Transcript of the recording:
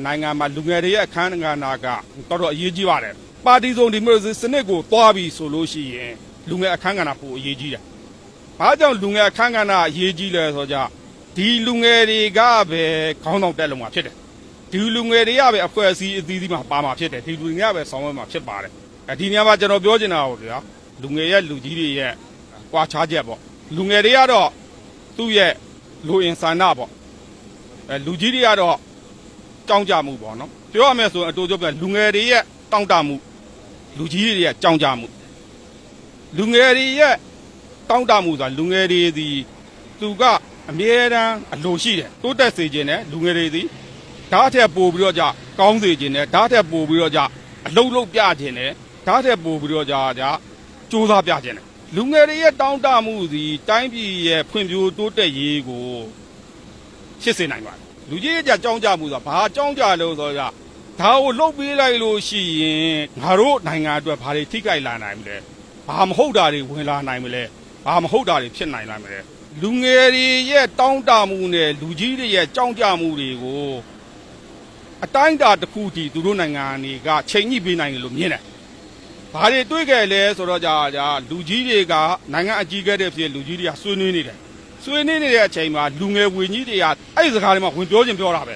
နိုင်ငံမှာလူငယ်တွေရဲ့အခမ်းအနားကတော်အရေးကြီးပါတယ်ပါတီစုံဒီမိုကရေစီစနစ်ကိုသွားပြီးဆိုလို့ရှိရင်လူငယ်အခမ်းအနားပိုအရေးကြီးတယ်ဘာကြောင့်လူငယ်အခမ်းအနားအရေးကြီးလဲဆိုကြဒီလူငယ်တွေကပဲခေါင်းဆောင်တက်လုံမှာဖြစ်တယ်ဒီလူငယ်တွေကပဲအဖွဲ့အစည်းအသီးသီးမှာပါမှာဖြစ်တယ်ဒီလူငယ်ကပဲဆောင်ရွက်မှာဖြစ်ပါတယ်ဒီနေရာမှာကျွန်တော်ပြောချင်တာဟုတ်ဗျာလူငယ်ရဲ့လူကြီးတွေရဲ့ကွာခြားချက်ပေါ့လူငယ်တွေကတော့သူ့ရဲ့လူအင်ဆန္ဒပေါ့လူကြီးတွေကတော့ကြောင်းကြမှုပေါ့နော်ပြောရမယ်ဆိုရင်အတူတူပဲလူငယ်တွေရဲ့တောင့်တမှုလူကြီးတွေရဲ့ကြောင်းကြမှုလူငယ်တွေရဲ့တောင့်တမှုဆိုတာလူငယ်တွေဒီသူကအမြဲတမ်းအလိုရှိတယ်တိုးတက်စေခြင်းနဲ့လူငယ်တွေဒီဓာတ်ထက်ပိုပြီးတော့ကြကောင်းစေခြင်းနဲ့ဓာတ်ထက်ပိုပြီးတော့ကြအလုံးလုံးပြခြင်းနဲ့ဓာတ်ထက်ပိုပြီးတော့ကြစူးစမ်းပြခြင်းနဲ့လူငယ်တွေရဲ့တောင့်တမှုဒီတိုင်းပြည်ရဲ့ဖွံ့ဖြိုးတိုးတက်ရေးကိုဖြစ်စေနိုင်ပါတယ်လူကြီးရဲ့ကြောင်းကြမှုဆိုတာဘာကြောင်းကြလို့ဆိုတော့ဒါကိုလှုပ်ပေးလိုက်လို့ရှိရင်ငါတို့နိုင်ငံအတွက်ဘာတွေထိခိုက်လာနိုင်မလဲဘာမဟုတ်တာတွေဝင်လာနိုင်မလဲဘာမဟုတ်တာတွေဖြစ်နိုင်လာမလဲလူငယ်တွေရဲ့တောင်းတမှုနဲ့လူကြီးတွေရဲ့ကြောင်းကြမှုတွေကိုအတိုင်းအတာတစ်ခုတည်းသူတို့နိုင်ငံတွေကချိန်ညှိပေးနိုင်တယ်လို့မြင်တယ်ဘာတွေတွေးခဲ့လဲဆိုတော့လူကြီးတွေကနိုင်ငံအကြီးအကဲတွေဖြစ်လူကြီးတွေကဆွေးနွေးနေတယ်ဆွေးနွေးနေတဲ့အချိန်မှာလူငယ်ဝေကြီးတွေကအဲ့ဒီစကားတွေမှာဝင်ပြောချင်ပြောတာပဲ